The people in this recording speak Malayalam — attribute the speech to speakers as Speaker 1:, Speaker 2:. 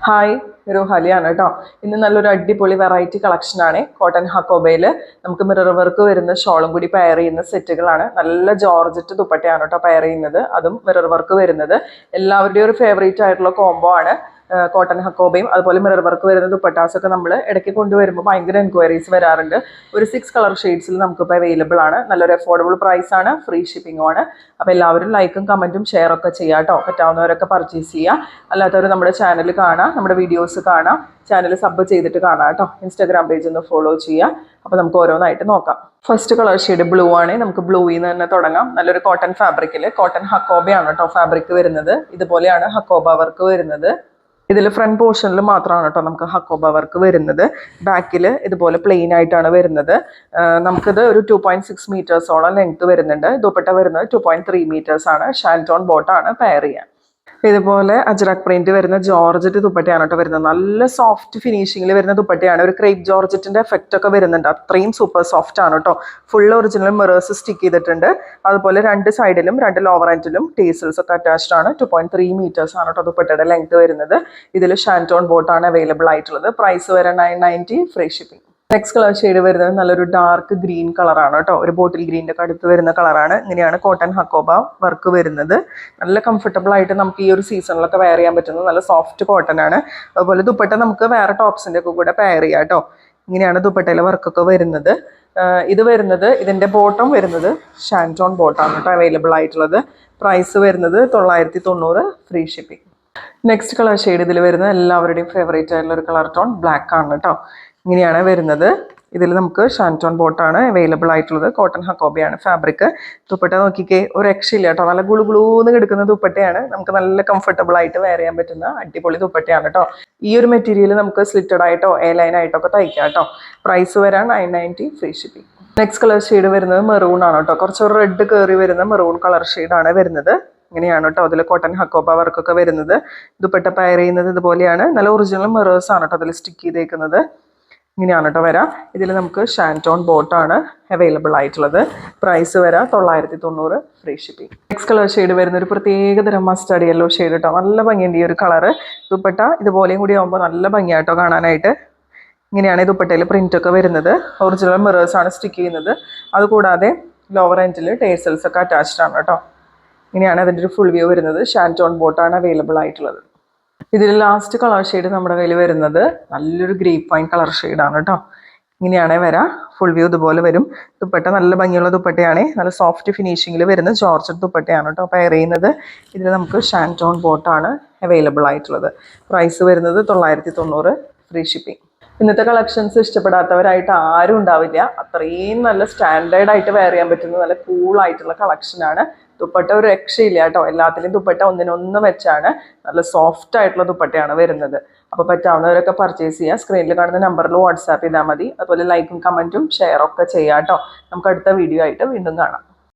Speaker 1: ഹായ് രോഹാലിയാണ് കേട്ടോ. ഇന്ന് നല്ലൊരു അടിപൊളി വെറൈറ്റി കളക്ഷനാണ്. കോട്ടൺ ഹക്കോബയിൽ നമുക്ക് മിറർ വർക്ക് വരുന്ന ഷോളും കൂടി പെയർ ചെയ്യുന്ന സെറ്റുകളാണ്. നല്ല ജോർജറ്റ് ദുപ്പട്ടയാണ് കേട്ടോ പെയർ ചെയ്യുന്നത്, അതും മിറർ വർക്ക് വരുന്നത്. എല്ലാവരുടെയും ഒരു ഫേവറേറ്റ് ആയിട്ടുള്ള കോംബോ ആണ് കോട്ടൺ ഹക്കോബയും അതുപോലെ മിറർ വർക്ക് വരുന്ന ദുപ്പട്ടാസൊക്കെ നമ്മൾ ഇടയ്ക്ക് കൊണ്ടുവരുമ്പോൾ ഭയങ്കര എൻക്വയറീസ് വരാറുണ്ട്. ഒരു 6 കളർ ഷെയ്ഡ്സിൽ നമുക്കിപ്പോൾ അവൈലബിൾ ആണ്. നല്ലൊരു അഫോർഡബിൾ പ്രൈസ് ആണ്, ഫ്രീ ഷിപ്പിംഗും ആണ്. അപ്പോൾ എല്ലാവരും ലൈക്കും കമൻറ്റും ഷെയർ ഒക്കെ ചെയ്യാം കേട്ടോ. പറ്റാവുന്നവരൊക്കെ പർച്ചേസ് ചെയ്യുക. അല്ലാത്തവർ നമ്മുടെ ചാനൽ കാണാം, നമ്മുടെ വീഡിയോസ് കാണാം, ചാനൽ സബ് ചെയ്തിട്ട് കാണാം കേട്ടോ. ഇൻസ്റ്റാഗ്രാം പേജ് ഒന്ന് ഫോളോ ചെയ്യുക. അപ്പോൾ നമുക്ക് ഓരോന്നായിട്ട് നോക്കാം. ഫസ്റ്റ് കളർ ഷെയ്ഡ് ബ്ലൂ ആണ്. നമുക്ക് ബ്ലൂയിൽ നിന്ന് തന്നെ തുടങ്ങാം. നല്ലൊരു കോട്ടൺ ഫാബ്രിക്കിൽ കോട്ടൺ ഹക്കോബയാണ് കേട്ടോ ഫാബ്രിക് വരുന്നത്. ഇതുപോലെയാണ് ഹക്കോബ വർക്ക് വരുന്നത്. ഇതിൽ ഫ്രണ്ട് പോർഷനിൽ മാത്രമാണ് കേട്ടോ നമുക്ക് ഹക്കോബ വർക്ക് വരുന്നത്. ബാക്കിൽ ഇതുപോലെ പ്ലെയിൻ ആയിട്ടാണ് വരുന്നത്. നമുക്കിത് ഒരു 2.6 മീറ്റേഴ്സോളം ലെങ്ത് വരുന്നുണ്ട്. ദുപ്പട്ട വരുന്നത് 2.3 മീറ്റേഴ്സ് ആണ്. ഷാൻറ്റോൺ ബോട്ടാണ് പെയർ ചെയ്യാൻ. ഇതുപോലെ അജ്രക് പ്രിന്റ് വരുന്ന ജോർജറ്റ് ദുപ്പട്ടയാണ് കേട്ടോ വരുന്നത്. നല്ല സോഫ്റ്റ് ഫിനിഷിങ്ങിൽ വരുന്ന ദുപ്പട്ടയാണ്. ഒരു ക്രേപ്പ് ജോർജറ്റിന്റെ എഫക്റ്റ് ഒക്കെ വരുന്നുണ്ട്. അത്രയും സൂപ്പർ സോഫ്റ്റ് ആണ് കേട്ടോ. ഫുൾ ഒറിജിനൽ മിറേഴ്സ് സ്റ്റിക്ക് ചെയ്തിട്ടുണ്ട്. അതുപോലെ രണ്ട് സൈഡിലും രണ്ട് ലോവർ എൻഡിലും ടേസൽസ് ഒക്കെ അറ്റാച്ച്ഡ് ആണ്. 2.3 മീറ്റേഴ്സ് ആണ് കേട്ടോ ദുപ്പട്ടയുടെ ലെങ്ത് വരുന്നത്. ഇതിൽ ഷാൻറ്റോൺ ബോട്ടാണ് അവൈലബിൾ ആയിട്ടുള്ളത്. പ്രൈസ് വരെ 990, free shipping. Next colour shade വരുന്നത് നല്ലൊരു ഡാർക്ക് ഗ്രീൻ കളറാണ് കേട്ടോ. ഒരു ബോട്ടിൽ ഗ്രീൻ്റെ ഒക്കെ അടുത്ത് വരുന്ന കളറാണ്. ഇങ്ങനെയാണ് കോട്ടൺ ഹക്കോബ വർക്ക് വരുന്നത്. നല്ല കംഫർട്ടബിൾ ആയിട്ട് നമുക്ക് ഈ ഒരു സീസണിലൊക്കെ വെയർ ചെയ്യാൻ പറ്റുന്നത്. നല്ല സോഫ്റ്റ് കോട്ടൺ ആണ്. അതുപോലെ ദുപ്പട്ട നമുക്ക് വേറെ ടോപ്സിൻ്റെ ഒക്കെ കൂടെ പെയർ ചെയ്യാം കേട്ടോ. ഇങ്ങനെയാണ് ദുപ്പട്ടയിലെ വർക്കൊക്കെ വരുന്നത്. ഇത് വരുന്നത് ഇതിൻ്റെ ബോട്ടം വരുന്നത് ഷാൻറ്റോൺ ബോട്ടാണ് കേട്ടോ അവൈലബിൾ ആയിട്ടുള്ളത്. പ്രൈസ് വരുന്നത് 990, free shipping. Next colour shade ഇതിൽ വരുന്നത് എല്ലാവരുടെയും ഫേവറേറ്റ് ആയിട്ടുള്ള ഒരു കളർ ടോൺ ബ്ലാക്ക് ആണ് കേട്ടോ. ഇങ്ങനെയാണ് വരുന്നത്. ഇതിൽ നമുക്ക് ഷാൻറ്റോൺ ബോട്ടാണ് അവൈലബിൾ ആയിട്ടുള്ളത്. Cotton ഹക്കോബയാണ് fabric. ദുപ്പട്ട നോക്കിക്കേ, ഒരു രക്ഷയില്ല കേട്ടോ. നല്ല ഗുളുഗുളൂന്ന് കിടക്കുന്ന ദുപ്പട്ടയാണ്. നമുക്ക് നല്ല കംഫർട്ടബിൾ ആയിട്ട് വെയർ ചെയ്യാൻ പറ്റുന്ന അടിപൊളി ദുപ്പട്ടയാണ് കേട്ടോ. ഈ ഒരു മെറ്റീരിയൽ നമുക്ക് സ്ലിറ്റഡ് ആയിട്ടോ എ ലൈൻ ആയിട്ടോ ഒക്കെ തയ്ക്കാം കേട്ടോ. പ്രൈസ് വരാൻ 990, free shipping. Next colour shade വരുന്നത് മെറൂൺ ആണ് കേട്ടോ. കുറച്ചൊരു റെഡ് കയറി വരുന്ന മെറൂൺ കളർ ഷെയ്ഡാണ് വരുന്നത്. ഇങ്ങനെയാണ് കേട്ടോ അതിൽ കോട്ടൺ ഹക്കോബ വർക്കൊക്കെ വരുന്നത്. ദുപ്പട്ട പെയർ ചെയ്യുന്നത് ഇതുപോലെയാണ്. നല്ല ഒറിജിനൽ മിറേഴ്സ് ആണ് കേട്ടോ അതിൽ സ്റ്റിക്ക് ചെയ്തേക്കുന്നത്. ഇങ്ങനെയാണ് കേട്ടോ വരാം. ഇതിൽ നമുക്ക് ഷാൻറ്റോൺ ബോട്ടാണ് അവൈലബിൾ ആയിട്ടുള്ളത്. പ്രൈസ് വരാം 990, free shipping. Next colour shade വരുന്ന ഒരു പ്രത്യേകതരം മസ്റ്റാർഡ് യെല്ലോ ഷെയ്ഡ് കേട്ടോ. നല്ല ഭംഗിയുണ്ട് ഈ ഒരു കളറ്. ദുപ്പട്ട ഇതുപോലെയും കൂടി ആകുമ്പോൾ നല്ല ഭംഗിയായിട്ടോ കാണാനായിട്ട്. ഇങ്ങനെയാണ് ഈ ദുപ്പട്ടയിൽ പ്രിന്റ് ഒക്കെ വരുന്നത്. ഒറിജിനൽ മിറേഴ്സ് ആണ് സ്റ്റിക്ക് ചെയ്യുന്നത്. അതുകൂടാതെ ലോവർ എൻഡിൽ ടേസൽസ് ഒക്കെ അറ്റാച്ച്ഡ് ആണ് കേട്ടോ. ഇങ്ങനെയാണ് അതിൻ്റെ ഒരു ഫുൾ വ്യൂ വരുന്നത്. ഷാൻറ്റോൺ ബോട്ടാണ് അവൈലബിൾ ആയിട്ടുള്ളത്. ഇതിൽ ലാസ്റ്റ് കളർ ഷെയ്ഡ് നമ്മുടെ കയ്യിൽ വരുന്നത് നല്ലൊരു ഗ്രേപ്പ് വൈൻ കളർ ഷെയ്ഡാണ് കേട്ടോ. ഇങ്ങനെയാണേ വരാം. ഫുൾ വ്യൂ ഇതുപോലെ വരും. ദുപ്പട്ട നല്ല ഭംഗിയുള്ള ദുപ്പട്ടയാണ്. നല്ല സോഫ്റ്റ് ഫിനിഷിങ്ങിൽ വരുന്ന ജോർജറ്റ് ദുപ്പട്ടയാണ് കേട്ടോ പെയർ ചെയ്യുന്നത്. ഇതിൽ നമുക്ക് ഷാൻറ്റോൺ ബോട്ടാണ് അവൈലബിൾ ആയിട്ടുള്ളത്. പ്രൈസ് വരുന്നത് 990, ഫ്രീ ഷിപ്പിംഗ്. ഇന്നത്തെ കളക്ഷൻസ് ഇഷ്ടപ്പെടാത്തവരായിട്ട് ആരും ഉണ്ടാവില്ല. അത്രയും നല്ല സ്റ്റാൻഡേർഡ് ആയിട്ട് വെയർ ചെയ്യാൻ പറ്റുന്ന നല്ല കൂളായിട്ടുള്ള കളക്ഷനാണ്. ദുപ്പട്ട ഒരു രക്ഷയില്ല കേട്ടോ. എല്ലാത്തിലും ദുപ്പട്ട ഒന്നിനൊന്ന് വെച്ചാണ്. നല്ല സോഫ്റ്റ് ആയിട്ടുള്ള ദുപ്പട്ടയാണ് വരുന്നത്. അപ്പോൾ പറ്റാവുന്നവരൊക്കെ പർച്ചേസ് ചെയ്യുക. സ്ക്രീനിൽ കാണുന്ന നമ്പറിൽ വാട്സാപ്പ് ചെയ്താൽ മതി. അതുപോലെ ലൈക്കും കമൻറ്റും ഷെയർ ഒക്കെ ചെയ്യാം കേട്ടോ. നമുക്ക് അടുത്ത വീഡിയോ ആയിട്ട് വീണ്ടും കാണാം.